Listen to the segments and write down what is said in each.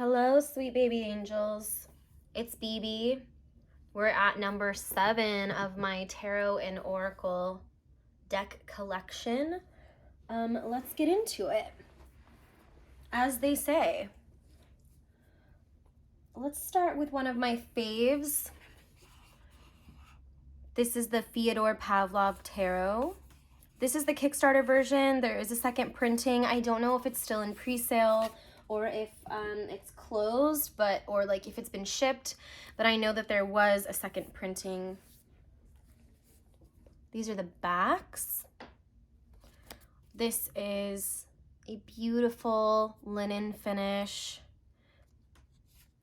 Hello, sweet baby angels. It's BB. We're at number 7 of my Tarot and Oracle deck collection. Let's get into it. As they say, let's start with one of my faves. This is the Fyodor Pavlov Tarot. This is the Kickstarter version. There is a second printing. I don't know if it's still in pre-sale or if it's closed, or like if it's been shipped, but I know that there was a second printing. These are the backs. This is a beautiful linen finish.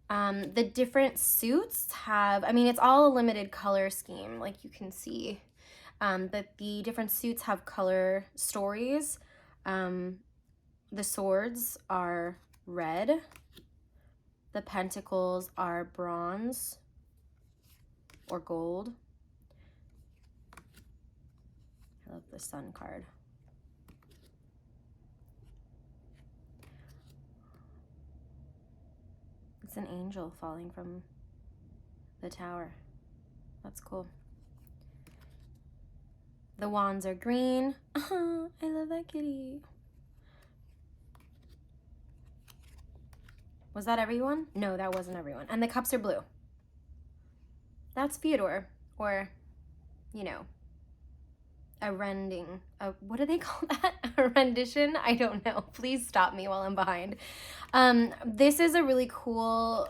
The different suits have, it's all a limited color scheme, like you can see, but the different suits have color stories. The swords are red. The pentacles are bronze or gold. I love the sun card. It's an angel falling from the tower. That's cool. The wands are green. Oh, I love that kitty. Was that everyone? No, that wasn't everyone. And the cups are blue. That's Theodore, or, you know, a rending. What do they call that? A rendition? I don't know. Please stop me while I'm behind. This is a really cool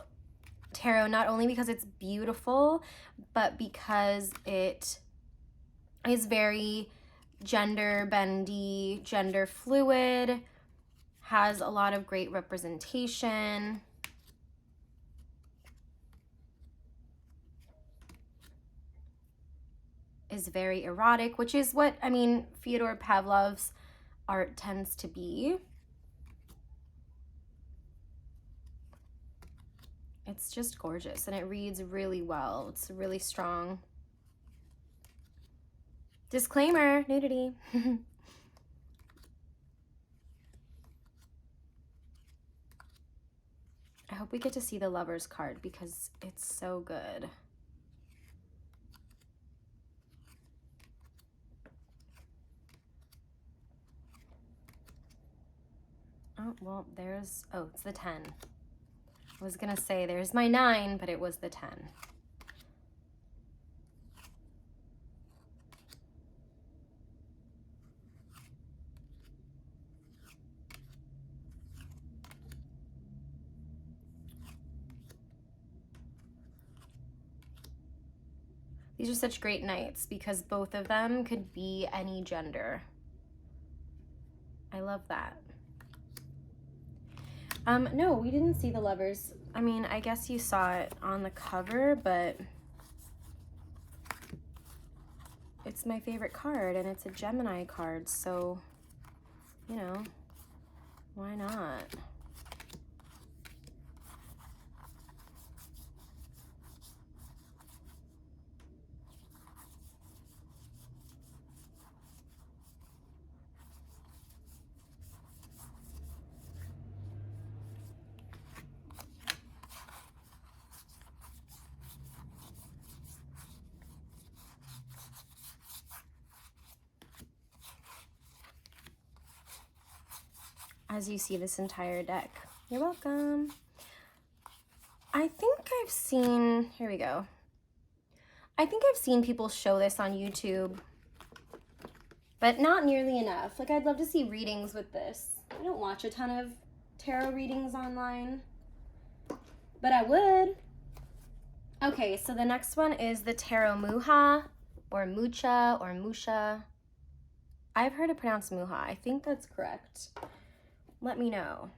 tarot, not only because it's beautiful, but because it is very gender bendy, gender fluid, has a lot of great representation. Is very erotic, which is what, Fyodor Pavlov's art tends to be. It's just gorgeous and it reads really well. It's really strong. Disclaimer, nudity. I hope we get to see the Lover's card because it's so good. Oh, well, it's the 10. I was gonna say there's my 9, but it was the 10. These are such great nights because both of them could be any gender. I love that. No, we didn't see the Lovers. I guess you saw it on the cover, but it's my favorite card and it's a Gemini card, so, why not? As you see this entire deck. You're welcome. I think I've seen, here we go. I think I've seen people show this on YouTube, but not nearly enough. Like, I'd love to see readings with this. I don't watch a ton of tarot readings online, but I would. Okay, so the next one is the Tarot Muha, or Mucha, or Musha. I've heard it pronounced Muha. I think that's correct. Let me know.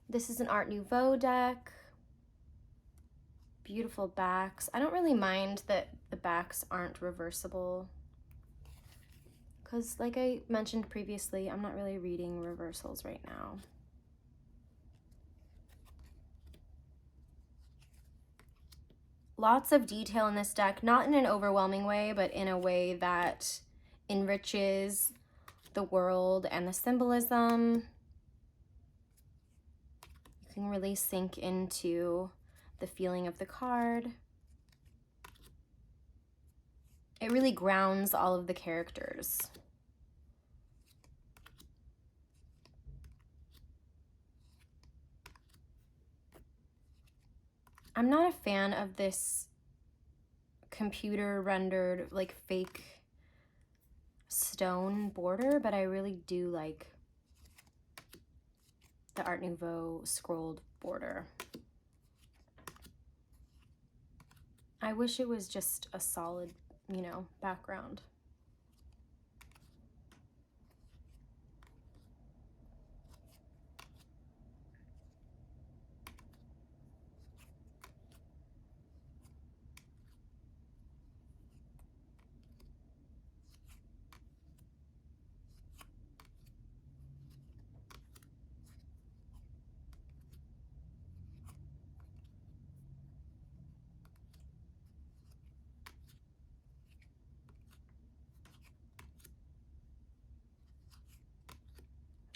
This is an Art Nouveau deck. Beautiful backs. I don't really mind that the backs aren't reversible because, like I mentioned previously, I'm not really reading reversals right now. Lots of detail in this deck, not in an overwhelming way, but in a way that enriches the world and the symbolism. You can really sink into the feeling of the card. It really grounds all of the characters. I'm not a fan of this computer rendered like fake stone border, but I really do like the Art Nouveau scrolled border. I wish it was just a solid, you know, background.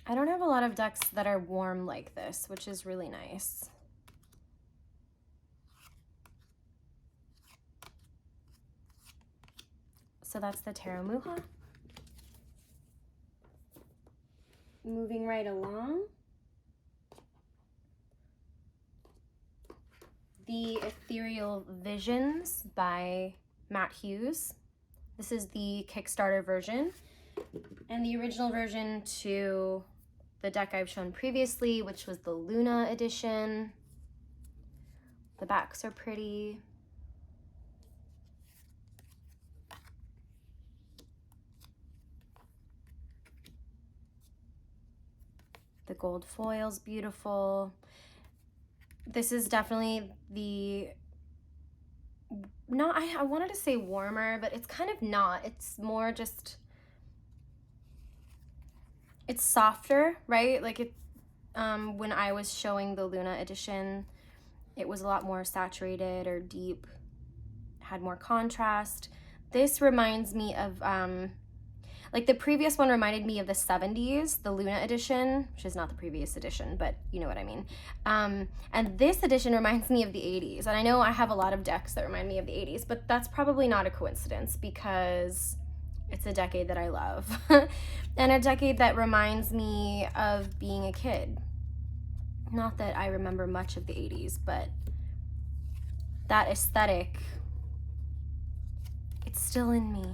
I don't have a lot of decks that are warm like this, which is really nice. So that's the Tarot Muha. Moving right along. The Ethereal Visions by Hughes. This is the Kickstarter version. And the original version to the deck I've shown previously, which was the Luna edition. The backs are pretty. The gold foil's beautiful. This is definitely the, not, I wanted to say warmer, but it's kind of not. It's more just, it's softer, right? Like it, when I was showing the Luna edition, it was a lot more saturated or deep, had more contrast. This reminds me of, like the previous one reminded me of the 70s, the Luna edition, which is not the previous edition, but you know what I mean. And this edition reminds me of the 80s. And I know I have a lot of decks that remind me of the 80s, but that's probably not a coincidence because it's a decade that I love. And a decade that reminds me of being a kid. Not that I remember much of the 80s, but that aesthetic, it's still in me.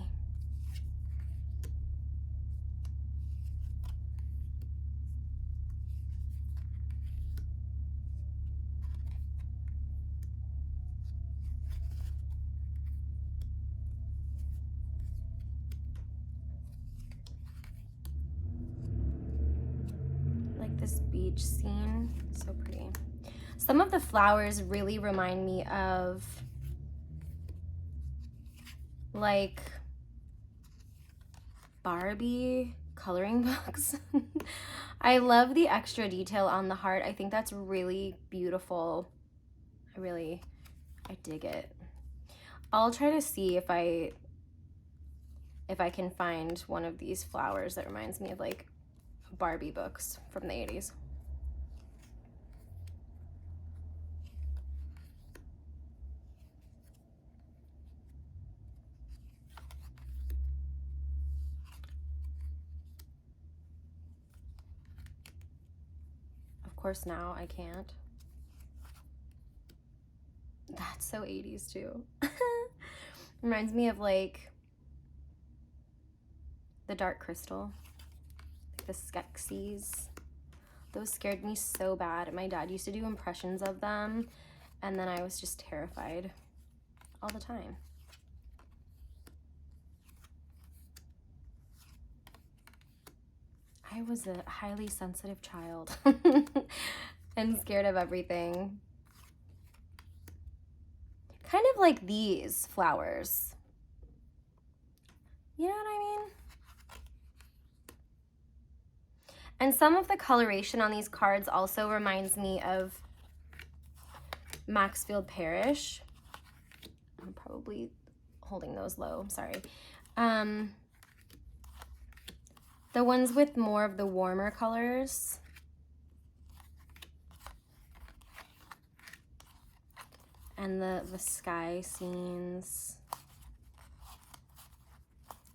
This beach scene, so pretty. Some of the flowers really remind me of like Barbie coloring books. I love the extra detail on the heart. I think that's really beautiful. I dig it. I'll try to see if I can find one of these flowers that reminds me of like Barbie books from the 80s. Of course now I can't. That's so 80s too. Reminds me of like the Dark Crystal. The Skeksis. Those scared me so bad. My dad used to do impressions of them, and then I was just terrified all the time. I was a highly sensitive child and scared of everything. Kind of like these flowers. You know what I mean? And some of the coloration on these cards also reminds me of Maxfield Parrish. I'm probably holding those low, I'm sorry. The ones with more of the warmer colors. And the sky scenes.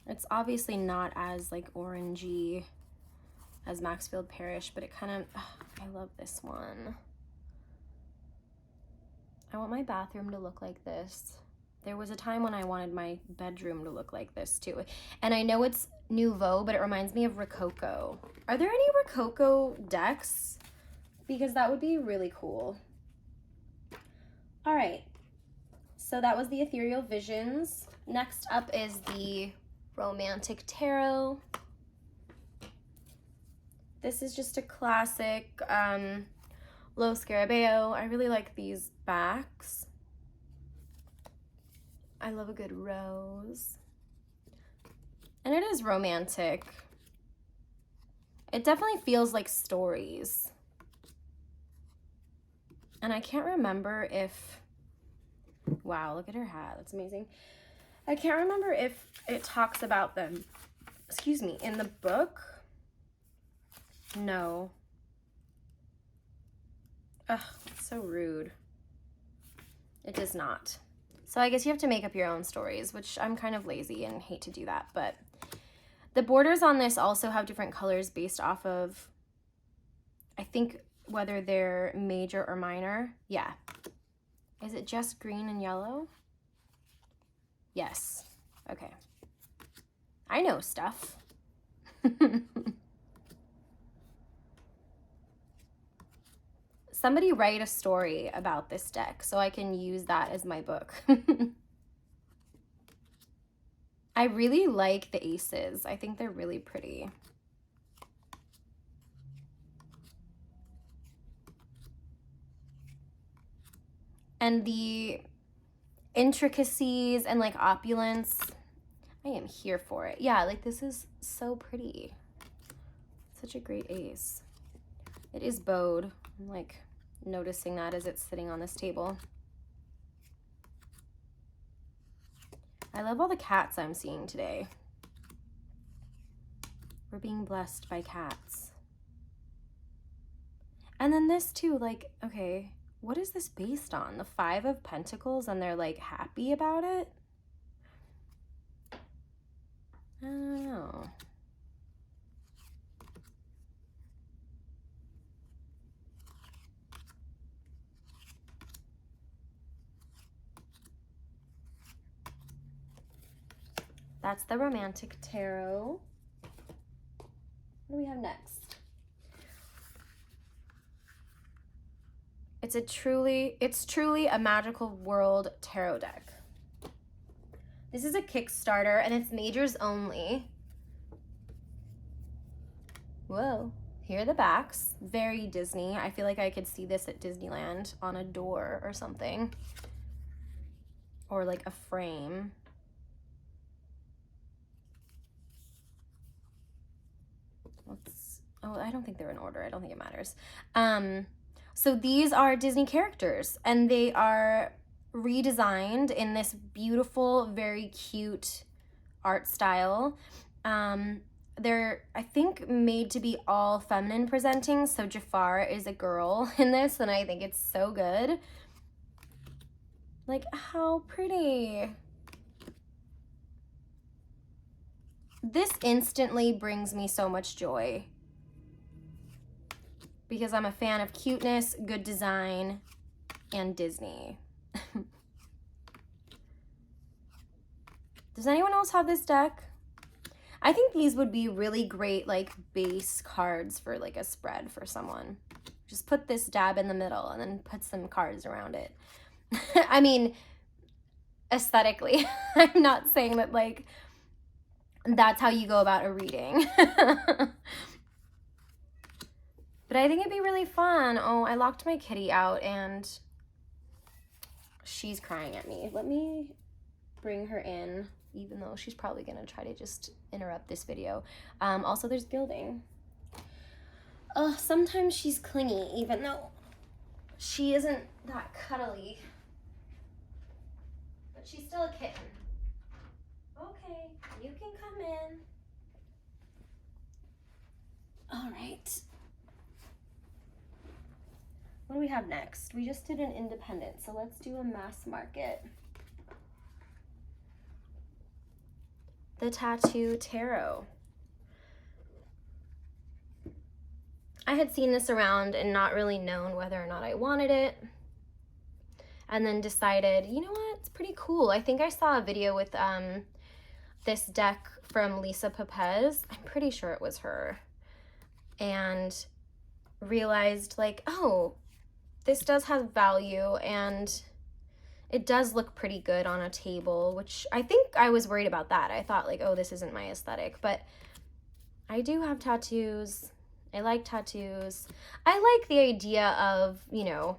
It's obviously not as like orangey as Maxfield Parish, but it kind of, I love this one. I want my bathroom to look like this. There was a time when I wanted my bedroom to look like this too. And I know it's Nouveau, but it reminds me of Rococo. Are there any Rococo decks? Because that would be really cool. All right, so that was the Ethereal Visions. Next up is the Romantic Tarot. This is just a classic low Scarabeo. I really like these backs. I love a good rose. And it is romantic. It definitely feels like stories. And I can't remember if, wow, look at her hat, that's amazing. I can't remember if it talks about them, excuse me, in the book. No. Ugh, it's so rude. It does not. So I guess you have to make up your own stories, which I'm kind of lazy and hate to do that. But the borders on this also have different colors based off of, I think, whether they're major or minor. Yeah. Is it just green and yellow? Yes. Okay. I know stuff. Somebody write a story about this deck so I can use that as my book. I really like the aces. I think they're really pretty. And the intricacies and like opulence, I am here for it. Yeah, like this is so pretty. Such a great ace. It is bowed. I'm like noticing that as it's sitting on this table. I love all the cats I'm seeing today. We're being blessed by cats. And then this too, like, okay, what is this based on? The Five of Pentacles, and they're like happy about it? I don't know. That's the Romantic Tarot. What do we have next? It's truly a Magical World tarot deck. This is a Kickstarter and it's majors only. Whoa, here are the backs. Very Disney. I feel like I could see this at Disneyland on a door or something. Or like a frame. Oh, I don't think they're in order. I don't think it matters. So these are Disney characters and they are redesigned in this beautiful, very cute art style. They're, I think, made to be all feminine presenting. So Jafar is a girl in this and I think it's so good. Like, how pretty. This instantly brings me so much joy. Because I'm a fan of cuteness, good design, and Disney. Does anyone else have this deck? I think these would be really great, like, base cards for, like, a spread for someone. Just put this dab in the middle and then put some cards around it. I mean, aesthetically. I'm not saying that, like, that's how you go about a reading. But I think it'd be really fun. Oh, I locked my kitty out and she's crying at me. Let me bring her in, even though she's probably gonna try to just interrupt this video. Also, there's gilding. Oh, sometimes she's clingy, even though she isn't that cuddly. But she's still a kitten. Okay, you can come in. All right. What do we have next? We just did an independent, so let's do a mass market. The Tattoo Tarot. I had seen this around and not really known whether or not I wanted it. And then decided, you know what, it's pretty cool. I think I saw a video with this deck from Lisa Pepez. I'm pretty sure it was her. And realized like, oh, this does have value and it does look pretty good on a table, which I think I was worried about that. I thought like, oh, this isn't my aesthetic, but I do have tattoos. I like tattoos. I like the idea of, you know,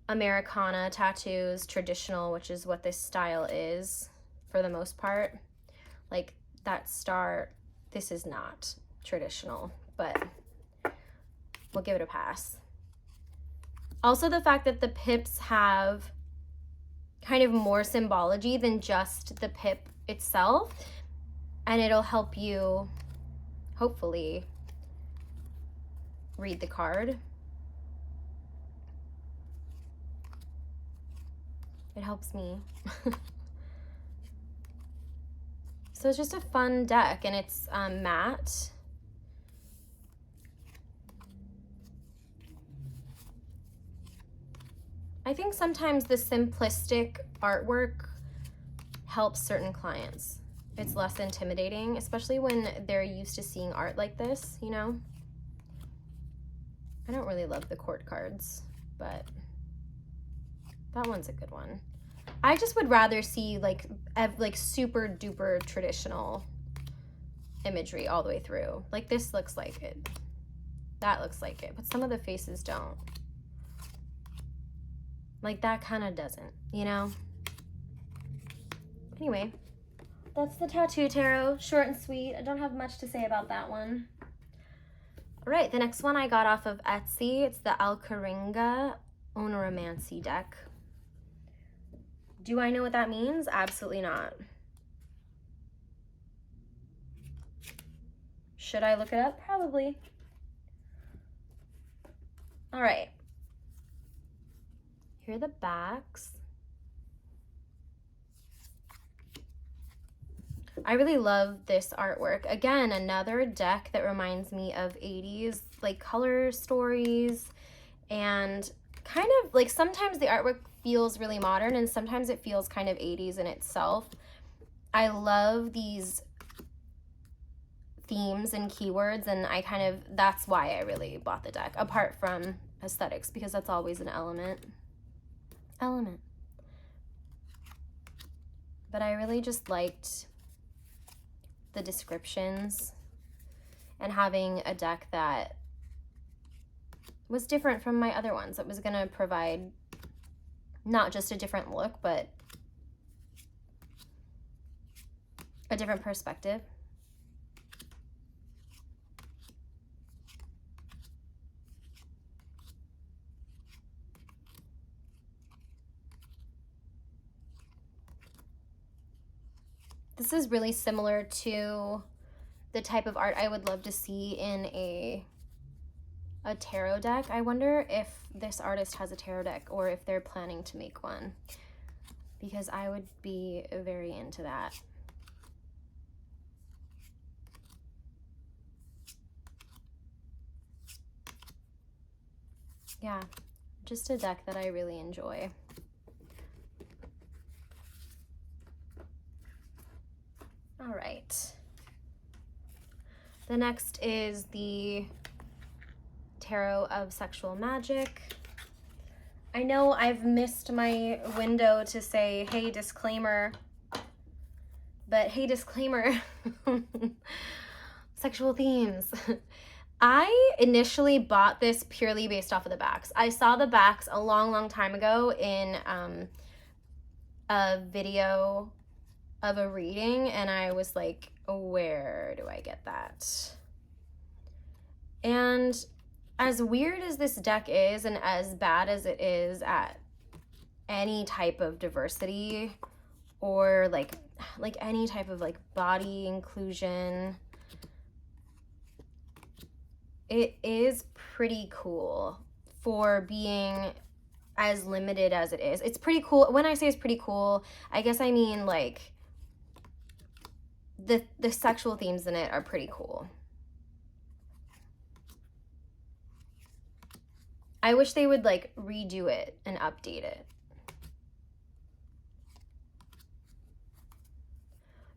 Americana tattoos, traditional, which is what this style is for the most part. Like that star, this is not traditional, but we'll give it a pass. Also the fact that the pips have kind of more symbology than just the pip itself, and it'll help you hopefully read the card. It helps me. So it's just a fun deck, and it's matte. I think sometimes the simplistic artwork helps certain clients. It's less intimidating, especially when they're used to seeing art like this, you know? I don't really love the court cards, but that one's a good one. I just would rather see like super duper traditional imagery all the way through. Like this looks like it. That looks like it, but some of the faces don't. Like that kind of doesn't, you know? Anyway, that's the Tattoo Tarot, short and sweet. I don't have much to say about that one. All right, the next one I got off of Etsy. It's the Alcheringa Onoromancy deck. Do I know what that means? Absolutely not. Should I look it up? Probably. All right. Here are the backs. I really love this artwork. Again, another deck that reminds me of 80s, like color stories, and kind of like sometimes the artwork feels really modern and sometimes it feels kind of 80s in itself. I love these themes and keywords, and that's why I really bought the deck, apart from aesthetics, because that's always an element. But I really just liked the descriptions and having a deck that was different from my other ones. It was going to provide not just a different look, but a different perspective. This is really similar to the type of art I would love to see in a tarot deck. I wonder if this artist has a tarot deck or if they're planning to make one, because I would be very into that. Yeah, just a deck that I really enjoy. All right. The next is the Tarot of Sexual Magic. I know I've missed my window to say, hey, disclaimer, but hey, disclaimer, sexual themes. I initially bought this purely based off of the backs. I saw the backs a long time ago in a video of a reading, and I was like, where do I get that? And as weird as this deck is, and as bad as it is at any type of diversity, or like any type of like body inclusion, it is pretty cool for being as limited as it is. It's pretty cool. When I say it's pretty cool, I guess I mean like the sexual themes in it are pretty cool. I wish they would like redo it and update it.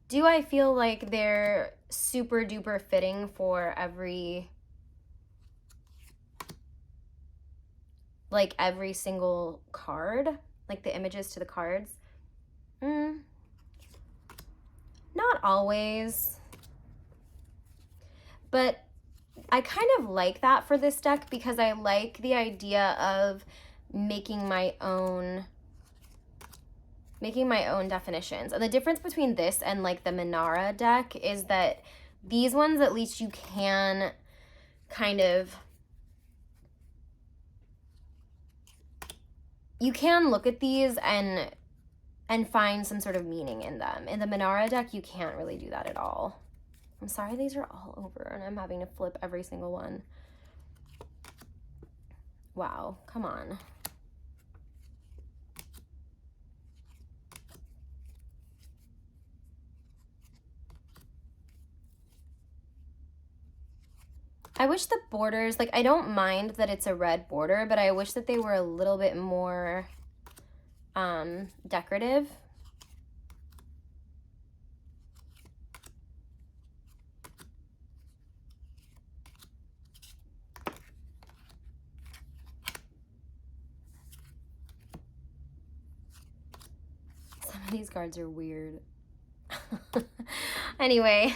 Do I feel like they're super duper fitting for every single card? Like the images to the cards? Not always. But I kind of like that for this deck because I like the idea of making my own definitions. And the difference between this and like the Minara deck is that these ones, at least you can kind of, you can look at these and find some sort of meaning in them. In the Minara deck, you can't really do that at all. I'm sorry these are all over and I'm having to flip every single one. Wow, come on. I wish the borders, like I don't mind that it's a red border, but I wish that they were a little bit more decorative. Some of these cards are weird. Anyway,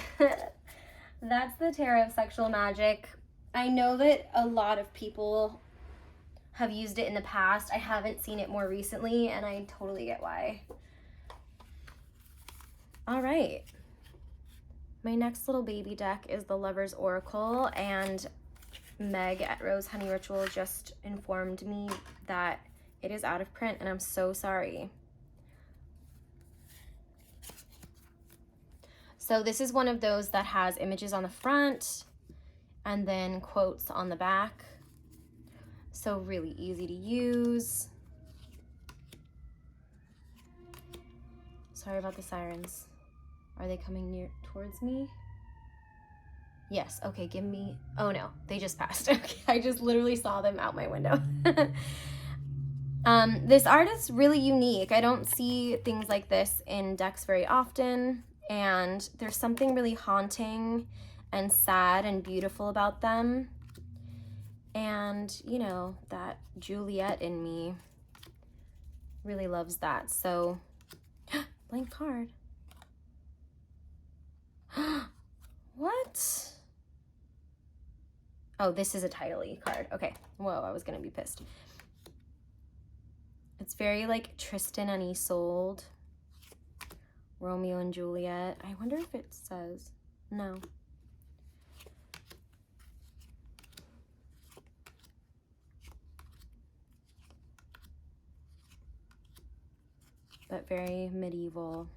that's the Tarot of Sexual Magic. I know that a lot of people have used it in the past. I haven't seen it more recently, and I totally get why. All right. My next little baby deck is the Lover's Oracle, and Meg at Rose Honey Ritual just informed me that it is out of print, and I'm so sorry. So this is one of those that has images on the front and then quotes on the back. So really easy to use. Sorry about the sirens. Are they coming towards me? Yes, okay, give me, oh no, they just passed. Okay, I just literally saw them out my window. This art is really unique. I don't see things like this in decks very often. And there's something really haunting and sad and beautiful about them. And, you know, that Juliet in me really loves that. So, blank card. What? Oh, this is a title-y card. Okay. Whoa, I was going to be pissed. It's very like Tristan and Isolde. Romeo and Juliet. I wonder if it says, no. But very medieval.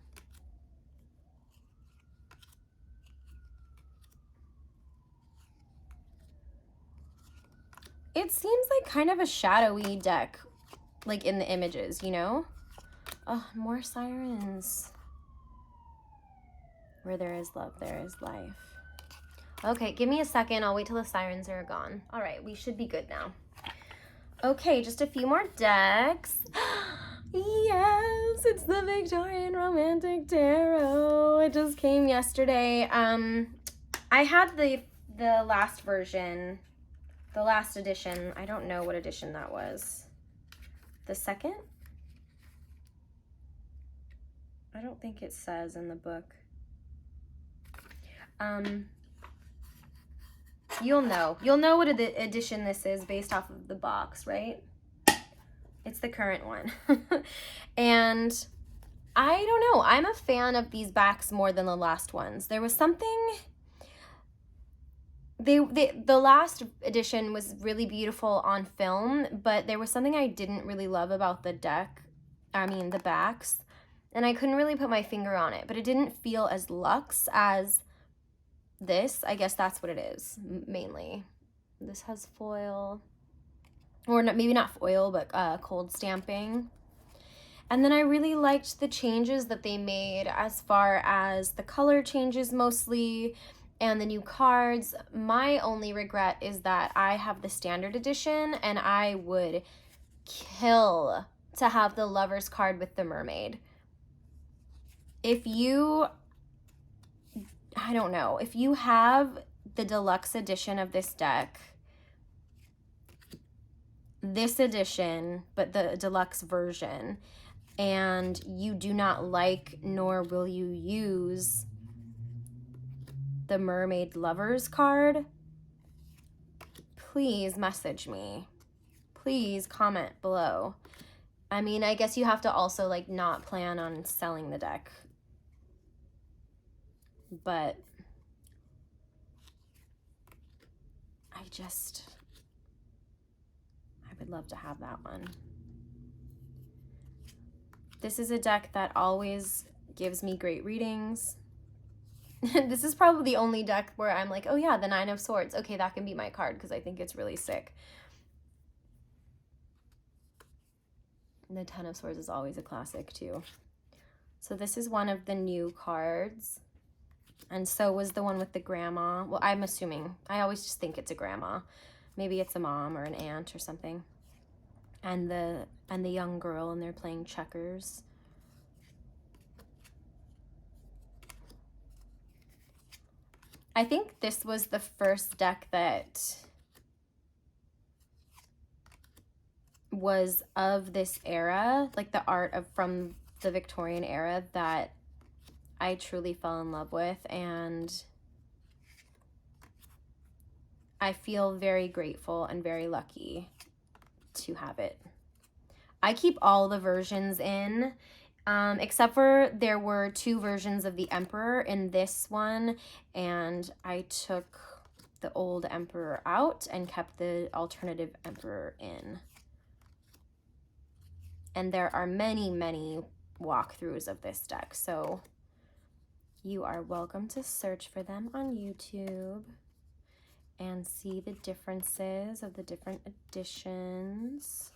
It seems like kind of a shadowy deck, like in the images, you know? Oh, more sirens. Where there is love, there is life. Okay, give me a second. I'll wait till the sirens are gone. All right, we should be good now. Okay, just a few more decks. Yes, it's the Victorian Romantic Tarot. It just came yesterday. I had the last version, the last edition. I don't know what edition that was. The second? I don't think it says in the book. You'll know what edition this is based off of the box, right? It's the current one. And I don't know, I'm a fan of these backs more than the last ones. There was something, the last edition was really beautiful on film, but there was something I didn't really love about the backs, and I couldn't really put my finger on it, but it didn't feel as luxe as this. I guess that's what it is, mainly. This has foil. or not, maybe not foil, but cold stamping. And then I really liked the changes that they made as far as the color changes mostly and the new cards. My only regret is that I have the standard edition, and I would kill to have the Lover's card with the mermaid. If you, I don't know, if you have the deluxe edition of this deck, this edition, but the deluxe version, and you do not like nor will you use the Mermaid Lovers card, please message me. Please comment below. I mean, I guess you have to also like not plan on selling the deck, but I would love to have that one. This is a deck that always gives me great readings. This is probably the only deck where I'm like, oh yeah, the Nine of Swords. Okay, that can be my card because I think it's really sick. And the Ten of Swords is always a classic too. So this is one of the new cards. And so was the one with the grandma. Well, I'm assuming. I always just think it's a grandma. Maybe it's a mom or an aunt or something. And the young girl, and they're playing checkers. I think this was the first deck that was of this era, like the art of from the Victorian era, that I truly fell in love with, and I feel very grateful and very lucky to have it. I keep all the versions in, except for there were 2 versions of the Emperor in this one, and I took the old Emperor out and kept the alternative Emperor in. And there are many, many walkthroughs of this deck, so you are welcome to search for them on YouTube and see the differences of the different editions.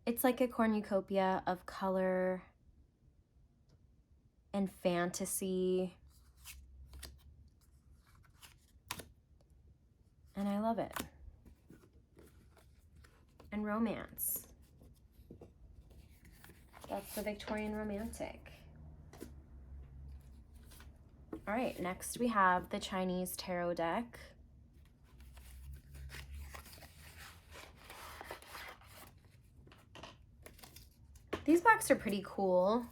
It's like a cornucopia of color and fantasy, and I love it. And romance. That's the Victorian romantic. All right, next we have the Chinese tarot deck. These backs are pretty cool.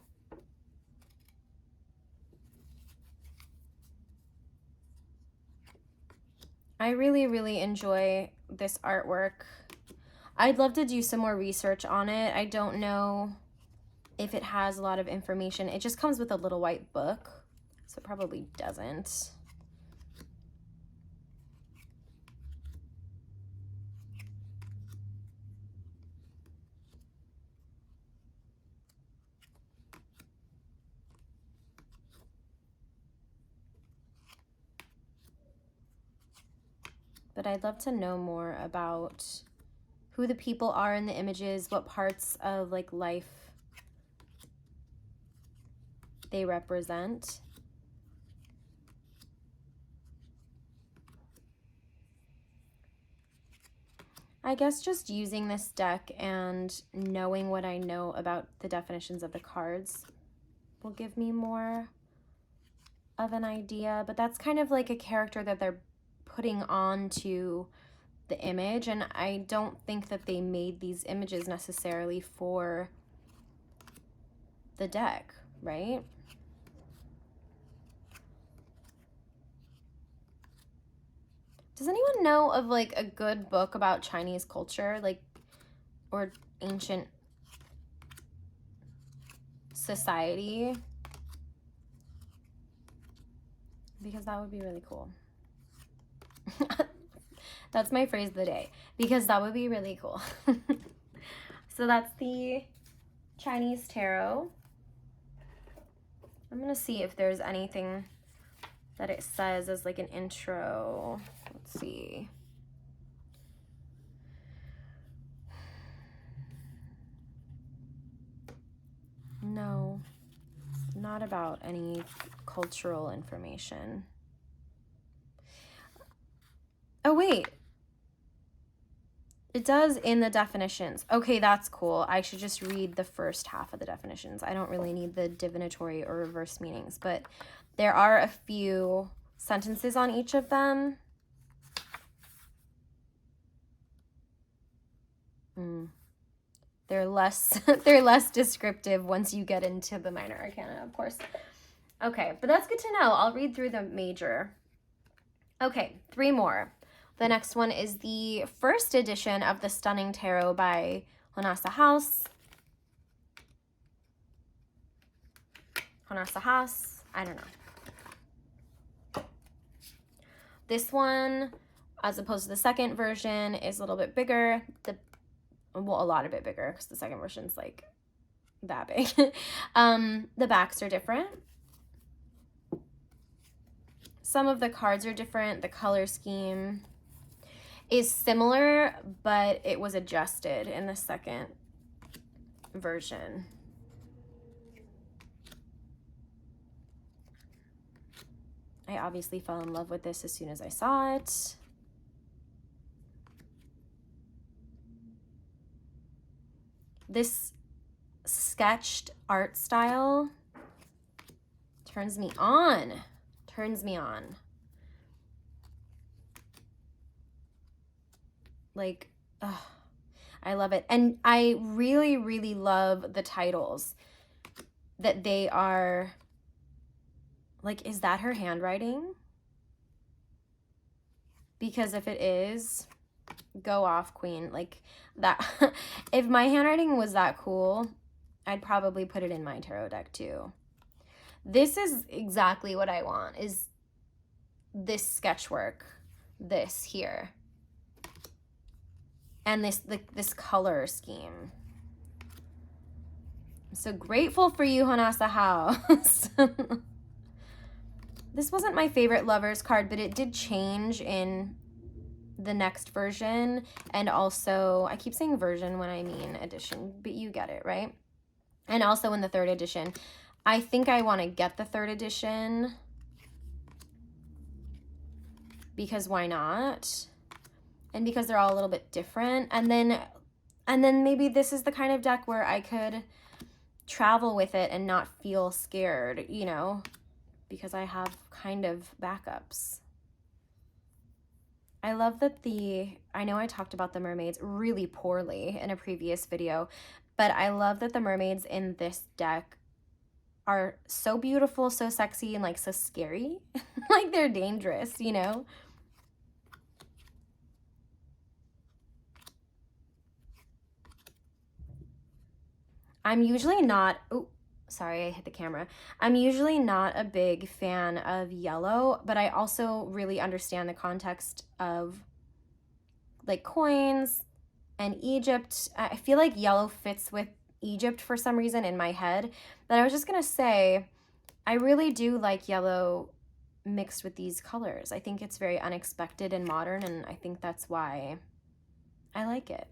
I really, really enjoy this artwork. I'd love to do some more research on it. I don't know if it has a lot of information. It just comes with a little white book, so it probably doesn't. But I'd love to know more about who the people are in the images, what parts of like life they represent. I guess just using this deck and knowing what I know about the definitions of the cards will give me more of an idea, but that's kind of like a character that they're putting onto the image, and I don't think that they made these images necessarily for the deck, right? Does anyone know of like a good book about Chinese culture, like, or ancient society? Because that would be really cool. That's my phrase of the day, because that would be really cool. So that's the Chinese tarot. I'm going to see if there's anything that it says as like an intro. Let's see. No, not about any cultural information. Oh, wait. It does in the definitions. Okay, that's cool. I should just read the first half of the definitions. I don't really need the divinatory or reverse meanings, but there are a few sentences on each of them. They're less descriptive once you get into the minor arcana, of course. Okay, but that's good to know. I'll read through the major. Okay, 3 more. The next one is the first edition of the Stunning Tarot by Jaus. Jaus, I don't know. This one, as opposed to the second version, is a little bit bigger. Well, a lot of bit bigger, because the second version's like that big. The backs are different. Some of the cards are different. The color scheme is similar, but it was adjusted in the second version. I obviously fell in love with this as soon as I saw it. This sketched art style turns me on. Like, I love it. And I really, really love the titles that they are, like, is that her handwriting? Because if it is, go off, queen. Like, that, if my handwriting was that cool, I'd probably put it in my tarot deck too. This is exactly what I want, is this sketchwork, this here. And this color scheme. I'm so grateful for you, Jonasa House. This wasn't my favorite Lovers card, but it did change in the next version. And also, I keep saying version when I mean edition, but you get it, right? And also in the 3rd edition. I think I want to get the 3rd edition. Because why not? And because they're all a little bit different. And then maybe this is the kind of deck where I could travel with it and not feel scared, you know, because I have kind of backups. I love that I know I talked about the mermaids really poorly in a previous video, but I love that the mermaids in this deck are so beautiful, so sexy, and like so scary. Like they're dangerous, you know? I'm usually not, oh, sorry, I hit the camera. I'm usually not a big fan of yellow, but I also really understand the context of like coins and Egypt. I feel like yellow fits with Egypt for some reason in my head. But I was just gonna say, I really do like yellow mixed with these colors. I think it's very unexpected and modern, and I think that's why I like it.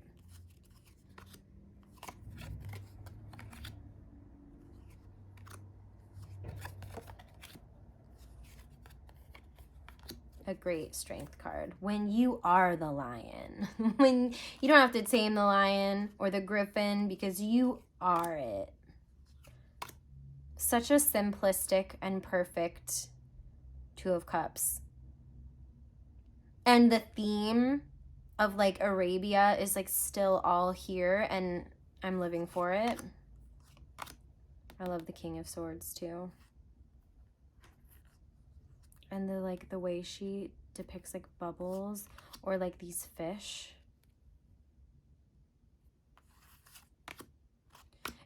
A great strength card. When you are the lion. When you don't have to tame the lion or the griffin, because you are it. Such a simplistic and perfect 2 of Cups. And the theme of like Arabia is like still all here, and I'm living for it. I love the King of Swords too. And the way she depicts like bubbles or like these fish.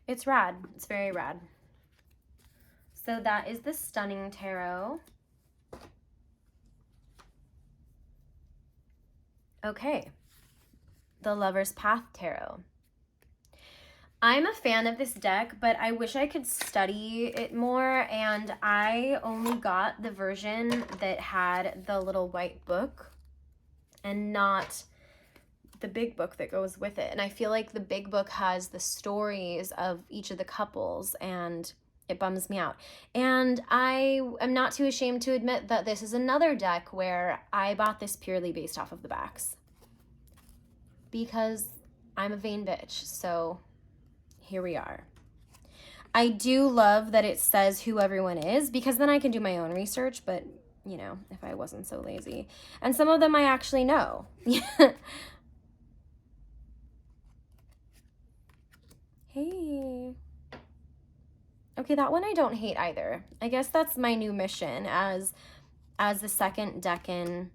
It's rad. It's very rad. So that is the Stunning Tarot. Okay. The Lover's Path Tarot. I'm a fan of this deck, but I wish I could study it more, and I only got the version that had the little white book and not the big book that goes with it. And I feel like the big book has the stories of each of the couples, and it bums me out. And I am not too ashamed to admit that this is another deck where I bought this purely based off of the backs, because I'm a vain bitch. So here we are. I do love that it says who everyone is, because then I can do my own research, but you know, if I wasn't so lazy. And some of them I actually know. Hey. Okay, that one I don't hate either. I guess that's my new mission as the second decan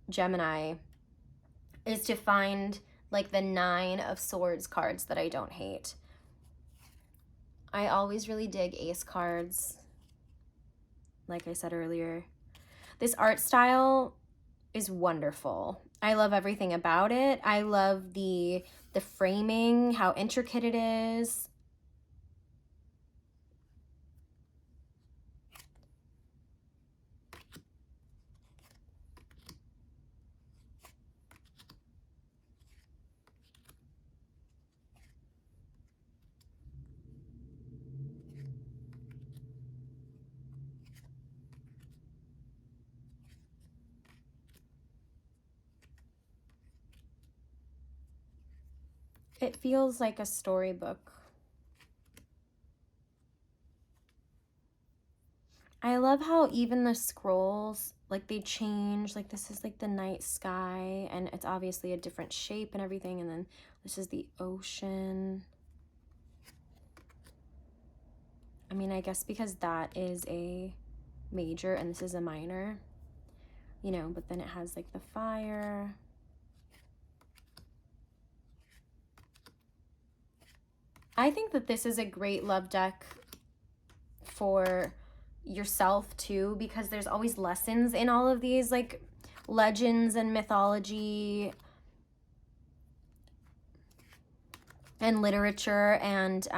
Gemini, is to find like the 9 of Swords cards that I don't hate. I always really dig ace cards, like I said earlier. This art style is wonderful. I love everything about it. I love the framing, how intricate it is. It feels like a storybook. I love how even the scrolls, like they change. Like this is like the night sky, and it's obviously a different shape and everything. And then this is the ocean. I mean, I guess because that is a major and this is a minor, you know, but then it has like the fire. I think that this is a great love deck for yourself too, because there's always lessons in all of these like legends and mythology and literature, and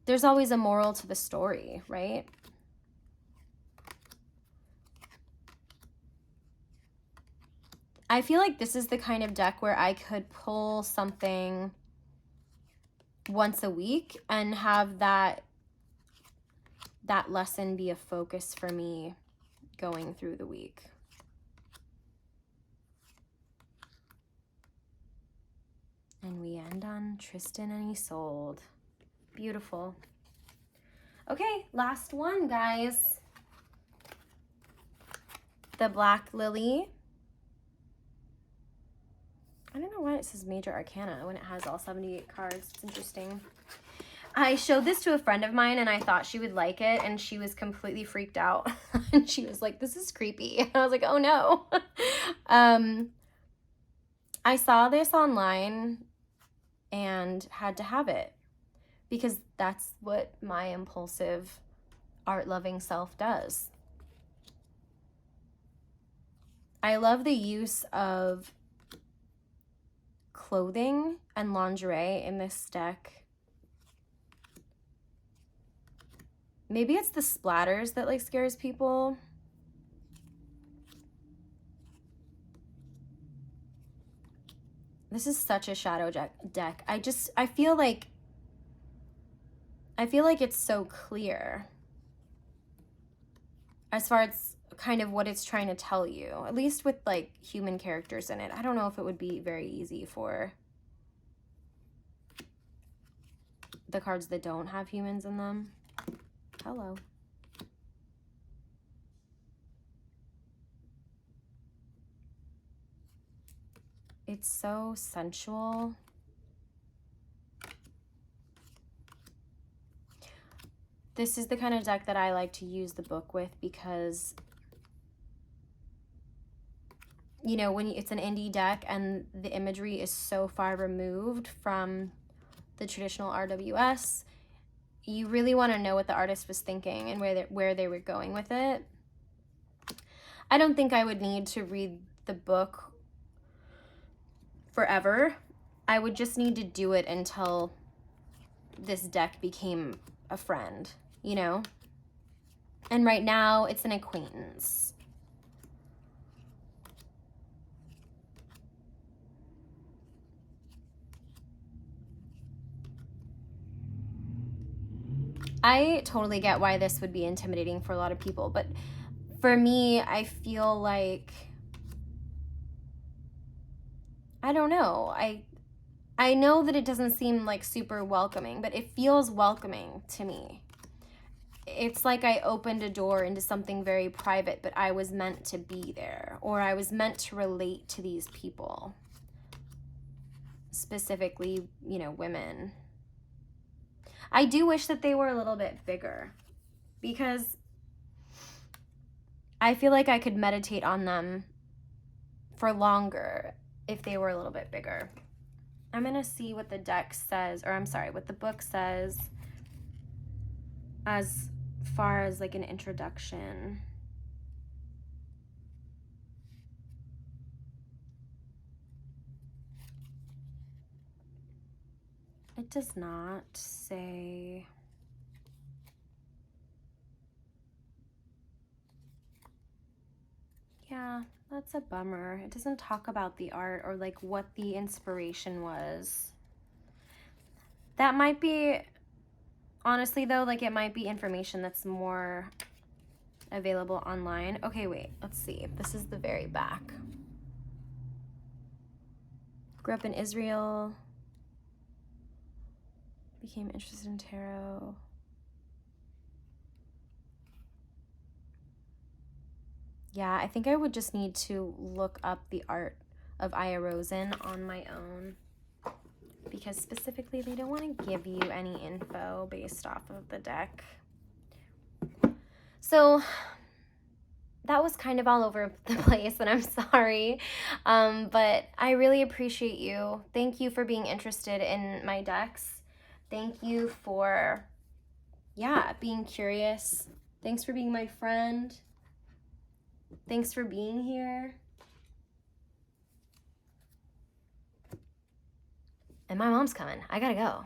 there's always a moral to the story, right? I feel like this is the kind of deck where I could pull something once a week and have that lesson be a focus for me going through the week. And we end on Tristan and Isolde. Beautiful. Okay, last one, guys. The Black Lily. I don't know why it says Major Arcana when it has all 78 cards. It's interesting. I showed this to a friend of mine and I thought she would like it, and she was completely freaked out. And she was like, this is creepy. And I was like, oh no. I saw this online and had to have it because that's what my impulsive, art-loving self does. I love the use of clothing and lingerie in this deck. Maybe it's the splatters that like scares people. This is such a shadow deck. I feel like it's so clear as far as kind of what it's trying to tell you, at least with like human characters in it. I don't know if it would be very easy for the cards that don't have humans in them. Hello. It's so sensual. This is the kind of deck that I like to use the book with because, you know, when it's an indie deck and the imagery is so far removed from the traditional RWS, you really want to know what the artist was thinking and where they were going with it. I don't think I would need to read the book forever I would just need to do it until this deck became a friend, you know? And right now, it's an acquaintance. I totally get why this would be intimidating for a lot of people, but for me, I feel like, I don't know. I know that it doesn't seem like super welcoming, but it feels welcoming to me. It's like I opened a door into something very private, but I was meant to be there, or I was meant to relate to these people. Specifically, you know, women. I do wish that they were a little bit bigger, because I feel like I could meditate on them for longer if they were a little bit bigger. I'm gonna see what the deck says, or I'm sorry, what the book says as far as like an introduction. It does not say. Yeah, that's a bummer. It doesn't talk about the art or like what the inspiration was. That might be, honestly though, like it might be information that's more available online. Okay, wait, let's see. This is the very back. Grew up in Israel. Became interested in tarot. Yeah, I think I would just need to look up the art of Aya Rosen on my own, because specifically they don't want to give you any info based off of the deck. So that was kind of all over the place, and I'm sorry, but I really appreciate you. Thank you for being interested in my decks. Thank you for, yeah, being curious. Thanks for being my friend. Thanks for being here. And my mom's coming. I gotta go.